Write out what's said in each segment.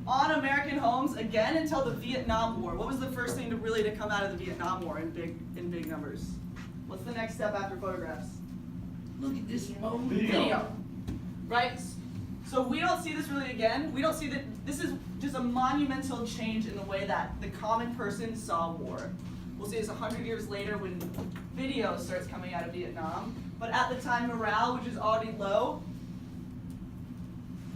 on American homes again until the Vietnam War. What was the first thing to come out of the Vietnam War in big numbers? What's the next step after photographs? Look at this phone. Video. Right? So we don't see this really again. We don't see that this is just a monumental change in the way that the common person saw war. We'll see this 100 years later when video starts coming out of Vietnam. But at the time, morale, which is already low,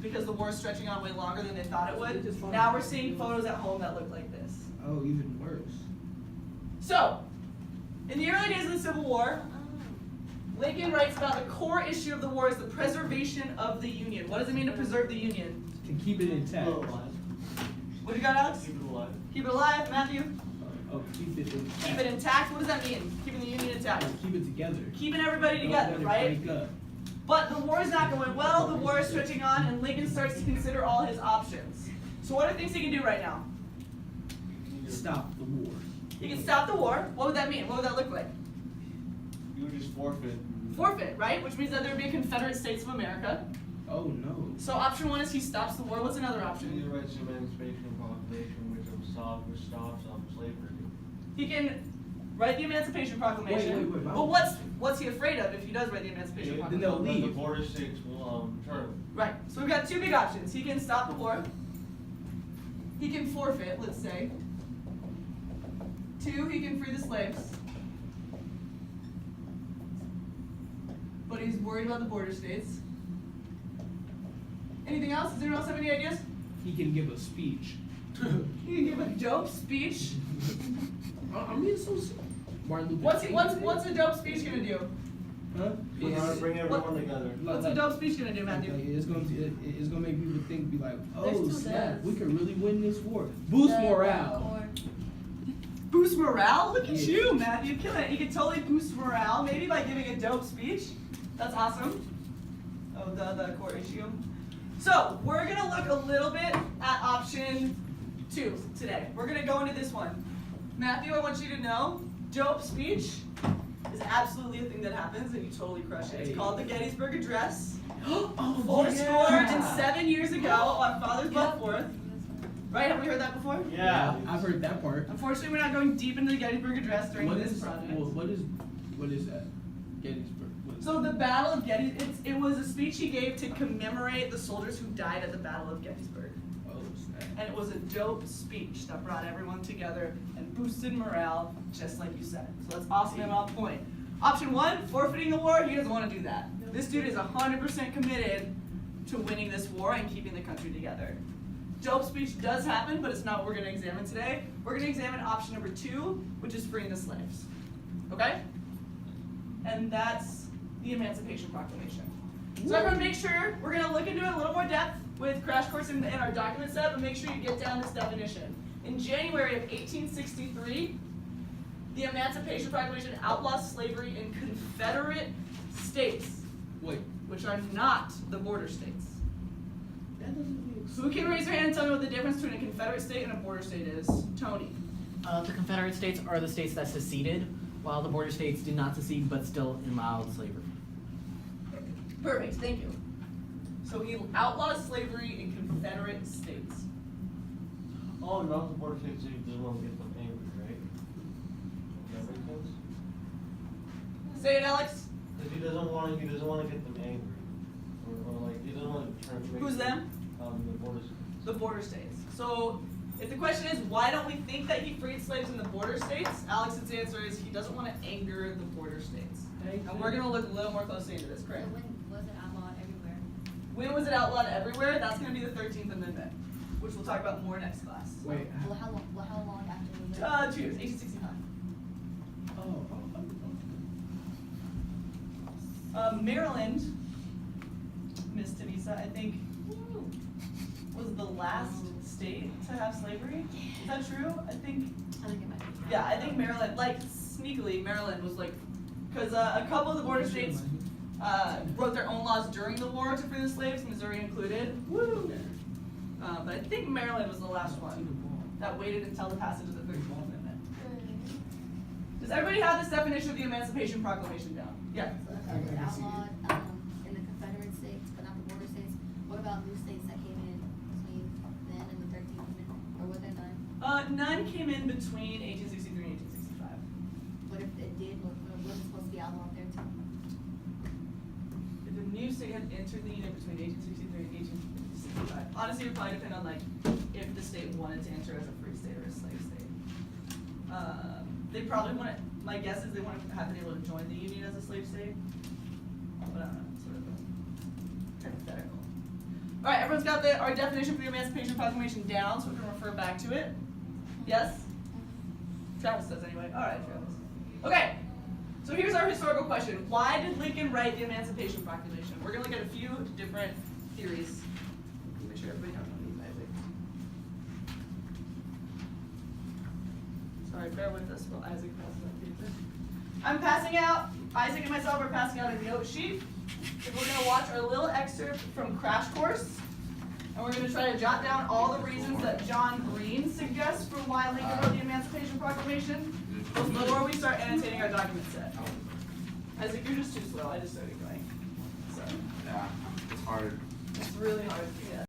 because the war is stretching on way longer than they thought it would, now we're seeing photos at home that look like this. Oh, even worse. So, in the early days of the Civil War, Lincoln writes about the core issue of the war is the preservation of the Union. What does it mean to preserve the Union? To keep it intact. What do you got, Alex? Keep it alive. Keep it alive, Matthew. Oh, keep it intact. Keep it intact. What does that mean? Keeping the Union intact. Keep it together. Keeping everybody together, right? Break up. But the war is not going well. The war is stretching on, and Lincoln starts to consider all his options. So what are things he can do right now? Stop the war. He can stop the war. What would that mean? What would that look like? You would just forfeit. Forfeit, right? Which means that there would be a Confederate States of America. Oh no. So option one is he stops the war. What's another He option? writes the Emancipation Proclamation, which stops slavery. He can write the Emancipation Proclamation. Wait. But what's he afraid of if he does write the Emancipation Then Proclamation? they'll leave. The border states will turn. Right. So we've got two big options. He can stop the war. He can forfeit, let's say. Two, he can free the slaves. But he's worried about the border states. Anything else? Does anyone else have any ideas? He can give a speech. He can give a dope speech. I'm being so sick. Martin Luther King. What's a dope speech gonna do? Huh? We're gonna bring everyone together. What's a dope speech gonna do, Matthew? It's gonna make people think, be like, There's oh two snap, deaths. we could really win this war. Boost morale. Boost morale? Look at you, Matthew. Killing it. You can totally boost morale, maybe by giving a dope speech. That's awesome. Oh, the core issue. So, we're going to look a little bit at option 2 today. We're going to go into this one. Matthew, I want you to know, dope speech is absolutely a thing that happens, and you totally crush it. It's called the Gettysburg Address. Oh, 407 years ago on Father's Blood 4th. Right? Have we heard that before? Yeah. I've heard that part. Unfortunately, we're not going deep into the Gettysburg Address during What this is project. what is that? Gettysburg. What is So the Battle of Gettysburg, it was a speech he gave to commemorate the soldiers who died at the Battle of Gettysburg. Oh snap. And it was a dope speech that brought everyone together and boosted morale, just like you said. So that's awesome and on point. Option 1, forfeiting the war, he doesn't want to do that. This dude is 100% committed to winning this war and keeping the country together. Dope speech does happen, but it's not what we're going to examine today. We're going to examine option number 2, which is freeing the slaves. Okay? And that's the Emancipation Proclamation. So everyone make sure, we're going to look into it a little more depth with Crash Course in our document set, but make sure you get down this definition. In January of 1863, the Emancipation Proclamation outlaws slavery in Confederate states, Wait. which are not the border states. That doesn't make Who can raise their hand and tell me what the difference between a Confederate state and a border state is? Tony. The Confederate states are the states that seceded, while the border states did not secede but still allowed slavery. Perfect, thank you. So he outlaws slavery in Confederate states. Oh, not the border states, so he doesn't want to get them angry, right? Does that make sense? Say it, Alex. Because he doesn't want to get them angry, or like he doesn't want to turn. Who's them? The border states. The border states. So if the question is why don't we think that he freed slaves in the border states, Alex's answer is he doesn't want to anger the border states. And we're going to look a little more closely into this, correct? When was it outlawed everywhere? When was it outlawed everywhere? That's going to be the 13th Amendment, which we'll talk about more next class. Wait. Well, how long after was it? 2 years, 1865. Maryland, Miss Tanisa, I think, was the last state to have slavery. Is that true? I think it might be. Yeah, I think Maryland, like sneakily, Maryland was like, because a couple of the border states wrote their own laws during the war to free the slaves, Missouri included. Woo! But I think Maryland was the last one that waited until the passage of the 13th Amendment. Does everybody have this definition of the Emancipation Proclamation down? Yeah. So it was outlawed in the Confederate states, but not the border states. What about new states that came in between then and the 13th None came in between 1863 and 1865. What if it did, was it supposed to be outlawed there too? If the new state had entered the union between 1863 and 1865, honestly, it would probably depend on like if the state wanted to enter as a free state or a slave state. They probably want. My guess is they want to have been able to join the union as a slave state. But I don't know, sort of a hypothetical. All right, everyone's got our definition for the Emancipation Proclamation down, so we can refer back to it. Yes? Travis does anyway. All right, Travis. Okay. So here's our historical question. Why did Lincoln write the Emancipation Proclamation? We're going to look at a few different theories. Make sure everybody knows what Isaac. Sorry, bear with us while Isaac passes out pizza. I'm passing out, Isaac and myself are passing out a note sheet. And we're going to watch our little excerpt from Crash Course. And we're going to try to jot down all the reasons that John Green suggests for why Lincoln wrote the Emancipation Proclamation before we start annotating our document set. Isaac, you're just too slow. I just started going.